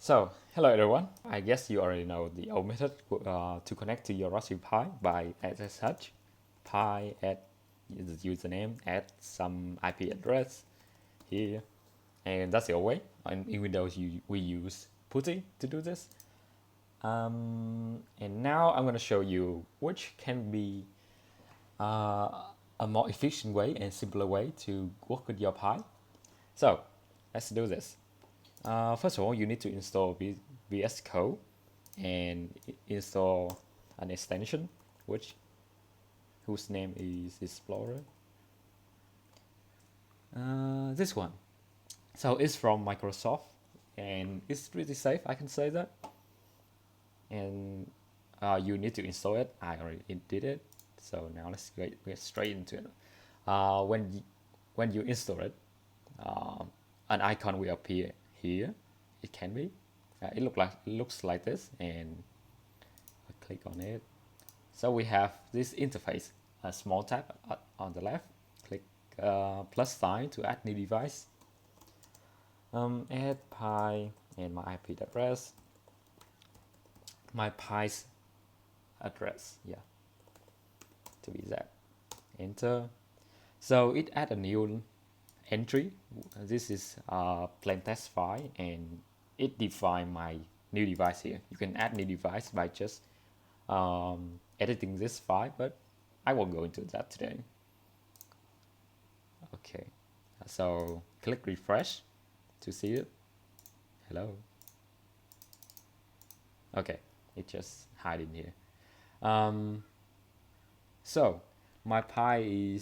So, hello everyone. I guess you already know the old method to connect to your Raspberry Pi by SSH pi at the username at some IP address here, and that's the old way. In Windows, we use PuTTY to do this. And now I'm going to show you which can be a more efficient way and simpler way to work with your Pi. So, let's do this. First of all, you need to install VSCode and install an extension whose name is Explorer. This one. So it's from Microsoft and it's pretty safe, I can say that. And you need to install it. I already did it. So now let's get straight into it. When you install it, an icon will appear here. It can be. It looks like this, and I click on it. So we have this interface, a small tab on the left. Click plus sign to add new device. Add Pi and my IP address. My Pi's address, yeah, to be exact. Enter. So it add a new entry. This is a plain text file, and it define my new device here. You can add new device by just editing this file, but I won't go into that today. Okay, so click refresh to see it. Hello. Okay, it just hide in here. So my Pi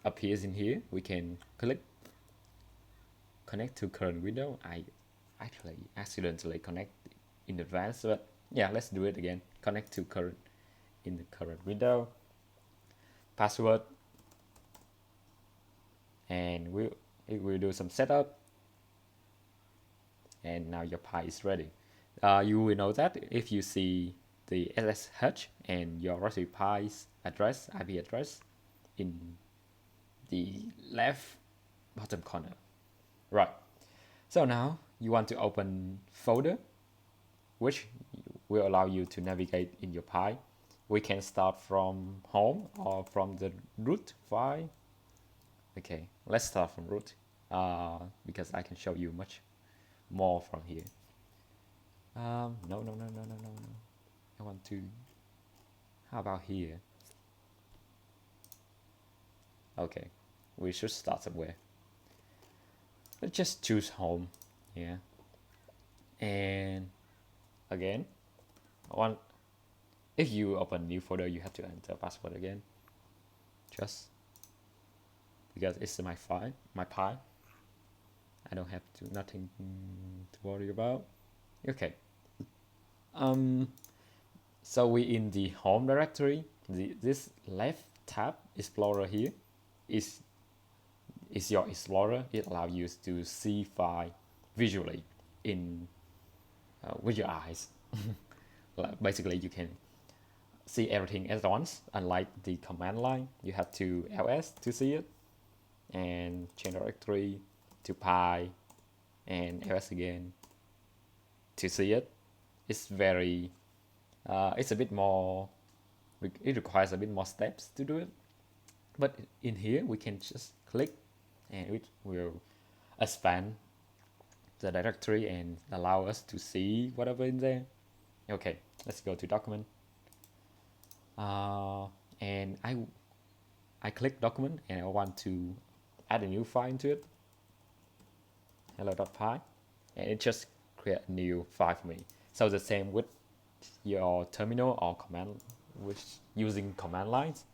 appears in here. We can click connect to current window. I actually accidentally connect in advance, but yeah, let's do it again. Connect to current in the current window. Password, and it will do some setup. And now your Pi is ready. You will know that if you see the SSH and your Raspberry Pi's address, IP address, in the left bottom corner. Right. So now you want to open folder, which will allow you to navigate in your Pi. We can start from home or from the root file. Okay, let's start from root because I can show you much more from here. No. I want to. How about here? Okay, we should start somewhere. Let's just choose home. Yeah. And again, if you open a new folder, you have to enter password again. Just because it's my file, my Pi. I don't have nothing to worry about. Okay. So we in the home directory. This left tab Explorer here is your Explorer. It allows you to see file visually in with your eyes. Basically, you can see everything at once. Unlike the command line, you have to ls to see it, and change directory to Pi, and ls again to see it. It's very it's a bit more, it requires a bit more steps to do it, but in here we can just click and it will expand the directory and allow us to see whatever in there. Okay, let's go to document, and I click document and I want to add a new file into it, hello.py, and it just create a new file for me. So the same with your terminal or command, which using command lines.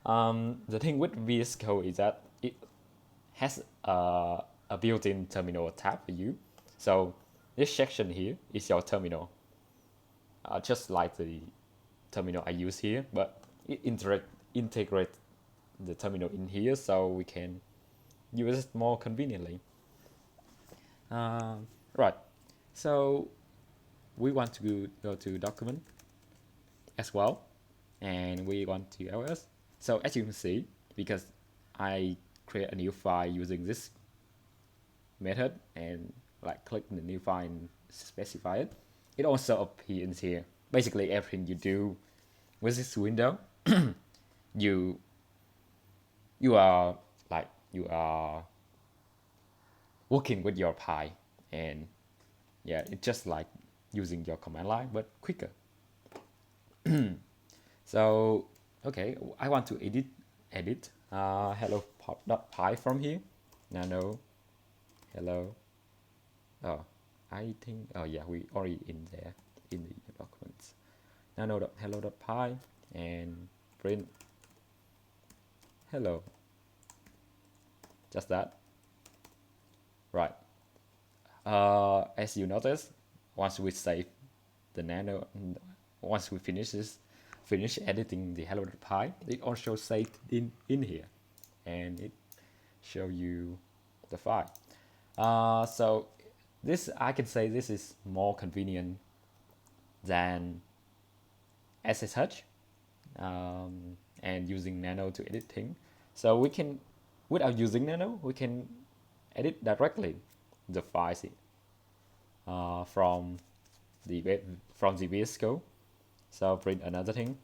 The thing with VS Code is that it has a built-in terminal tab for you. So this section here is your terminal, just like the terminal I use here, but it integrate the terminal in here so we can use it more conveniently. Right, so we want to go to document as well, and we want to ls. So as you can see, because I create a new file using this method and like click the new file in specify it, it also appears here. Basically, everything you do with this window, you you are you are working with your Pi, and yeah, it's just like using your command line but quicker. So okay, I want to edit hello pop.py from here. Nano hello. Oh, I think, oh yeah, we already in there in the documents. Nano.hello.py and print hello. Just that. Right. As you notice, once we save the nano, once we finish editing the hello.py, it also saved in here, and it show you the file. So this, I can say this is more convenient than SSH and using Nano to edit things. So we can, without using Nano, we can edit directly the files from the VSCode. So print another thing.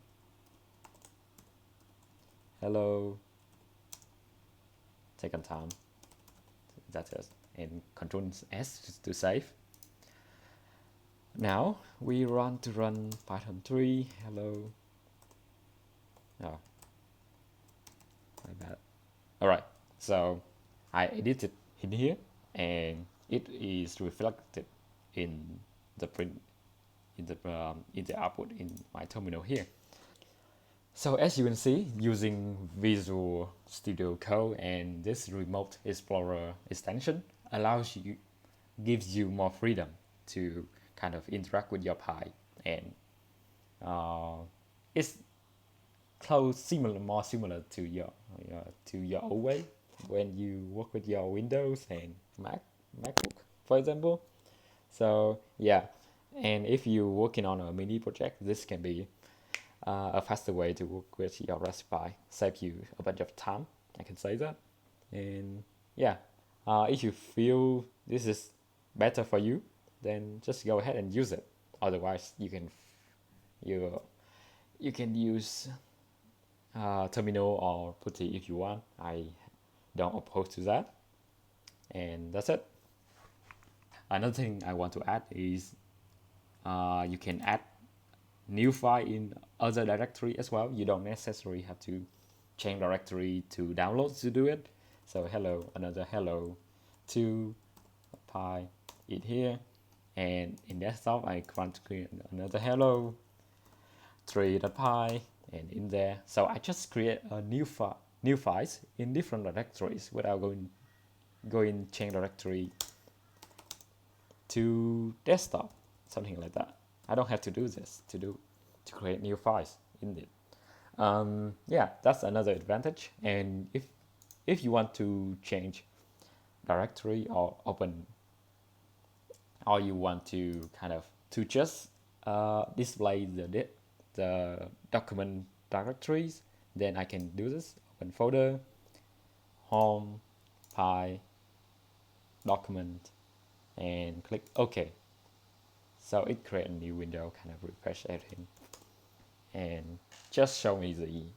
Hello. Second time. That's it. And Control S to save. Now we run Python 3. Hello. Oh, my bad. All right. So I edited in here, and it is reflected in the print in the output in my terminal here. So as you can see, using Visual Studio Code and this Remote Explorer extension gives you more freedom to kind of interact with your Pi, and it's more similar to your old way when you work with your Windows and MacBook, for example. So yeah, and if you're working on a mini project, this can be a faster way to work with your Raspberry Pi, save you a bunch of time. I can say that. And yeah, if you feel this is better for you, then just go ahead and use it. Otherwise, you can use terminal or putty if you want. I don't oppose to that. And that's it. Another thing I want to add is you can add new file in other directory as well. You don't necessarily have to change directory to download to do it. So another hello 2 pi it here, and in desktop I want to create another hello 3.py and in there. So I just create a new files in different directories without going change directory to desktop, something like that. I don't have to do this to create new files in it. Yeah, that's another advantage. And if you want to change directory or open, or you want to kind of to just display the document directories, then I can do this. Open folder, home, pi, document, and click OK. So it creates a new window, kind of refresh everything, and just show me the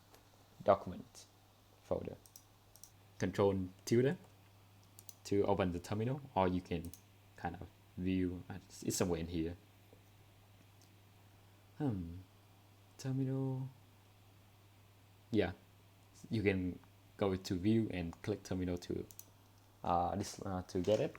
document folder. Control tilde to open the terminal, or you can kind of view. It's somewhere in here. Terminal. Yeah, you can go to view and click terminal to to get it.